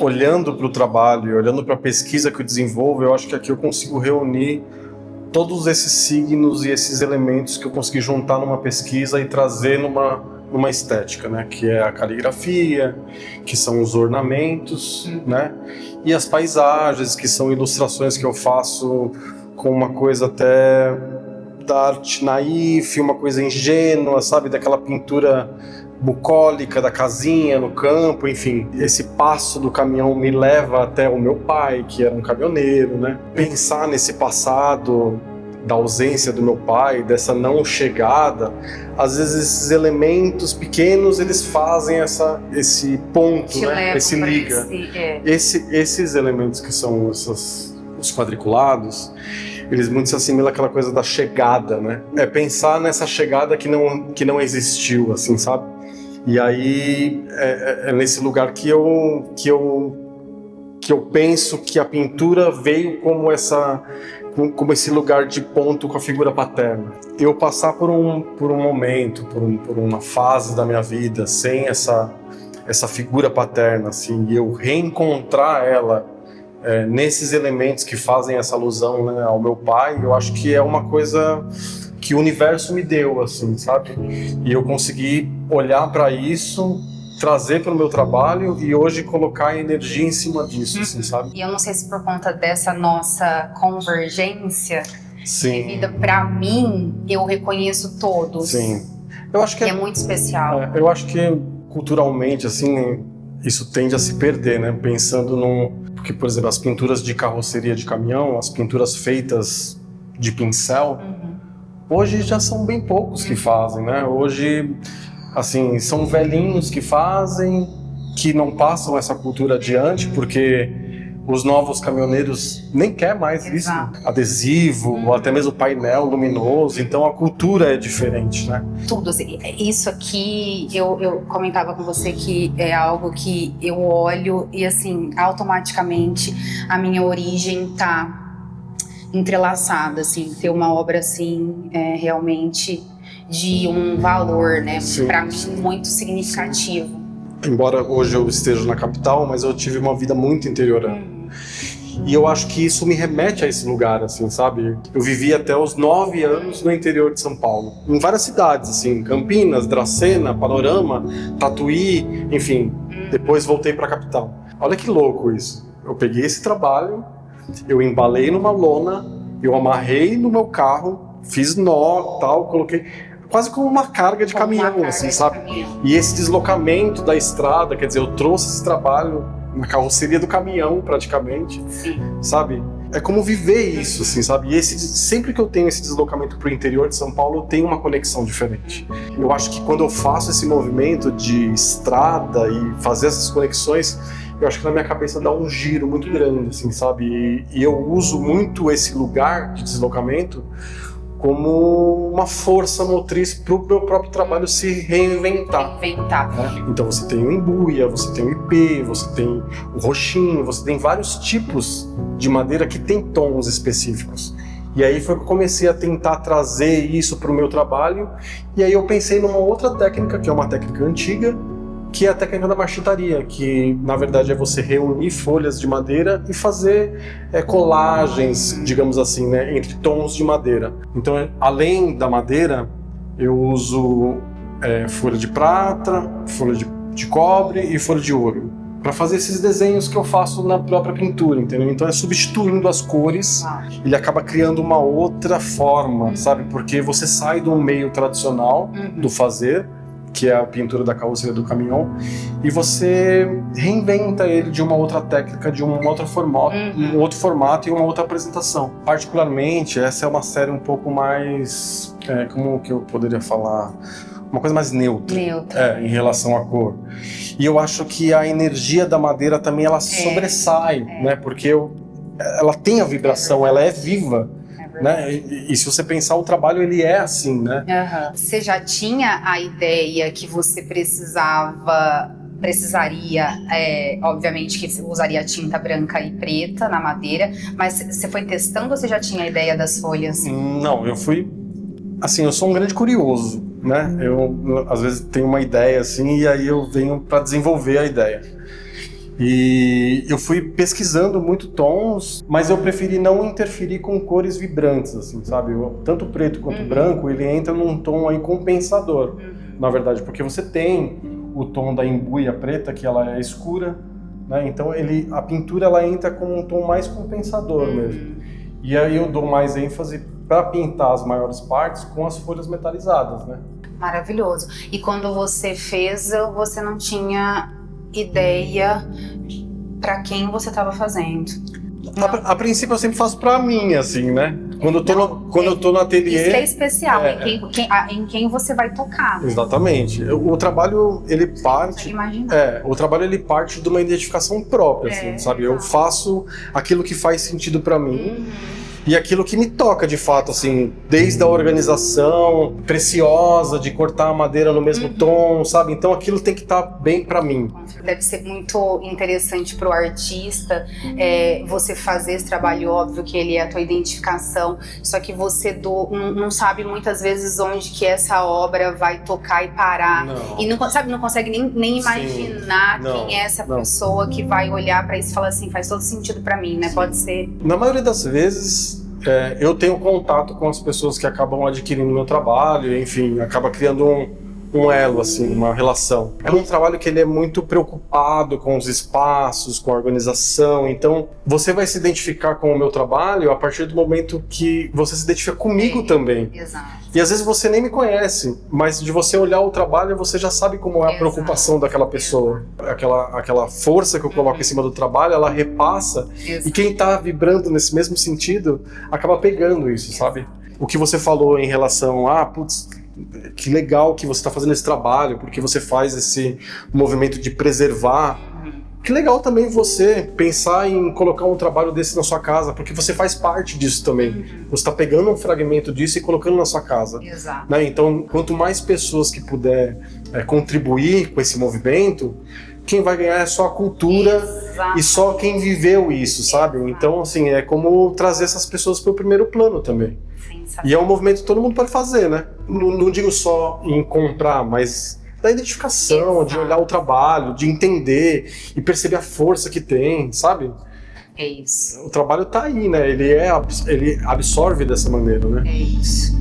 olhando para o trabalho, olhando para a pesquisa que eu desenvolvo, eu acho que aqui eu consigo reunir todos esses signos e esses elementos que eu consegui juntar numa pesquisa e trazer numa estética, né? Que é a caligrafia, que são os ornamentos, né? E as paisagens, que são ilustrações que eu faço com uma coisa até da arte naif, uma coisa ingênua, sabe? Daquela pintura bucólica da casinha no campo, enfim. Esse passo do caminhão me leva até o meu pai, que era um caminhoneiro, né? Pensar nesse passado da ausência do meu pai, dessa não chegada, às vezes esses elementos pequenos, eles fazem esse ponto, né? Esse liga. Esses elementos que são os quadriculados, eles muito se assemelham àquela coisa da chegada, né? É pensar nessa chegada que não existiu, assim, sabe? E aí é nesse lugar que eu penso que a pintura veio como esse lugar de ponto com a figura paterna. Eu passar por um momento, por uma fase da minha vida sem essa figura paterna, assim, e eu reencontrar ela nesses elementos que fazem essa alusão, né, ao meu pai, eu acho que é uma coisa que o universo me deu, assim, sabe? E eu consegui olhar para isso, trazer para o meu trabalho e hoje colocar energia em cima disso, assim, sabe? E eu não sei se por conta dessa nossa convergência de vida, para mim, eu reconheço todos. Sim. Eu acho que é muito especial. Eu acho que culturalmente, assim, isso tende a se perder, né? Pensando porque, por exemplo, as pinturas de carroceria de caminhão, as pinturas feitas de pincel, hoje já são bem poucos que fazem, né? Hoje, assim, são velhinhos que fazem, que não passam essa cultura adiante, porque os novos caminhoneiros nem querem mais isso, adesivo, ou até mesmo painel luminoso, então a cultura é diferente, né? Tudo, assim, isso aqui, eu comentava com você que é algo que eu olho e, assim, automaticamente a minha origem tá entrelaçada, assim, ter uma obra, assim, realmente de um valor, né, para mim, muito significativo. Embora hoje eu esteja na capital, mas eu tive uma vida muito interiorana. E eu acho que isso me remete a esse lugar, assim, sabe? Eu vivi até os 9 anos no interior de São Paulo, em várias cidades, assim, Campinas, Dracena, Panorama, Tatuí, enfim. Depois voltei para a capital. Olha que louco isso. Eu peguei esse trabalho, eu embalei numa lona, eu amarrei no meu carro, fiz nó, tal, coloquei quase como uma carga de caminhão, assim, sabe? E esse deslocamento da estrada, quer dizer, eu trouxe esse trabalho na carroceria do caminhão, praticamente, sabe? É como viver isso, assim, sabe? E sempre que eu tenho esse deslocamento pro interior de São Paulo, eu tenho uma conexão diferente. Eu acho que quando eu faço esse movimento de estrada e fazer essas conexões, eu acho que na minha cabeça dá um giro muito grande, assim, sabe? E eu uso muito esse lugar de deslocamento como uma força motriz para o meu próprio trabalho se reinventar. Então você tem o embuia, você tem o ipê, você tem o roxinho, você tem vários tipos de madeira que tem tons específicos. E aí foi que eu comecei a tentar trazer isso para o meu trabalho, e aí eu pensei numa outra técnica, que é uma técnica antiga, que é a técnica da marchitaria, que na verdade é você reunir folhas de madeira e fazer colagens, digamos assim, né, entre tons de madeira. Então, além da madeira, eu uso folha de prata, folha de cobre e folha de ouro, para fazer esses desenhos que eu faço na própria pintura, entendeu? Então é substituindo as cores, ele acaba criando uma outra forma, sabe? Porque você sai do meio tradicional do fazer, que é a pintura da carroceria do caminhão, e você reinventa ele de uma outra técnica, de um outro formato e uma outra apresentação. Particularmente, essa é uma série um pouco mais, como que eu poderia falar? Uma coisa mais neutra. Em relação à cor. E eu acho que a energia da madeira também, ela sobressai, né? Porque ela tem a vibração, ela é viva. Né? E se você pensar, o trabalho ele é assim, né? Você já tinha a ideia que você precisaria, obviamente que você usaria tinta branca e preta na madeira, mas você foi testando ou você já tinha a ideia das folhas? Não, eu sou um grande curioso, né? Eu às vezes tenho uma ideia assim e aí eu venho para desenvolver a ideia. E eu fui pesquisando muito tons, mas eu preferi não interferir com cores vibrantes, assim, sabe? Tanto o preto quanto o branco, ele entra num tom aí compensador, na verdade, porque você tem o tom da embuia preta, que ela é escura, né? Então a pintura ela entra com um tom mais compensador mesmo. E aí eu dou mais ênfase para pintar as maiores partes com as folhas metalizadas, né? Maravilhoso. E quando você fez, você não tinha ideia para quem você estava fazendo? A princípio eu sempre faço pra mim, assim, né? Quando eu tô no ateliê... Isso é especial, em quem você vai tocar. Exatamente. O trabalho, ele parte... Imaginar. O trabalho, ele parte de uma identificação própria, assim, sabe? Eu faço aquilo que faz sentido pra mim. E aquilo que me toca, de fato, assim, desde a organização preciosa, de cortar a madeira no mesmo tom, sabe? Então aquilo tem que estar bem pra mim. Deve ser muito interessante pro artista você fazer esse trabalho, óbvio que ele é a tua identificação, só que você não sabe muitas vezes onde que essa obra vai tocar e parar. Não. E não consegue nem imaginar quem é essa pessoa que vai olhar pra isso e falar assim, faz todo sentido pra mim, né? Pode ser... Na maioria das vezes... eu tenho contato com as pessoas que acabam adquirindo meu trabalho, enfim, acaba criando um elo, assim, uma relação. É um trabalho que ele é muito preocupado com os espaços, com a organização, então você vai se identificar com o meu trabalho a partir do momento que você se identifica comigo também. Exato. E às vezes você nem me conhece, mas de você olhar o trabalho você já sabe como é a preocupação daquela pessoa. Aquela força que eu coloco em cima do trabalho, ela repassa. E quem tá vibrando nesse mesmo sentido acaba pegando isso, sabe? O que você falou em relação a, putz, que legal que você está fazendo esse trabalho, porque você faz esse movimento de preservar. Que legal também você pensar em colocar um trabalho desse na sua casa, porque você faz parte disso também. Você está pegando um fragmento disso e colocando na sua casa. Exato. Né? Então, quanto mais pessoas que puder contribuir com esse movimento, quem vai ganhar é só a cultura e só quem viveu isso, sabe? Então, assim, é como trazer essas pessoas para o primeiro plano também. E é um movimento que todo mundo pode fazer, né? Não digo só em comprar, mas da identificação, de olhar o trabalho, de entender e perceber a força que tem, sabe? É isso. O trabalho tá aí, né? Ele absorve dessa maneira, né? É isso.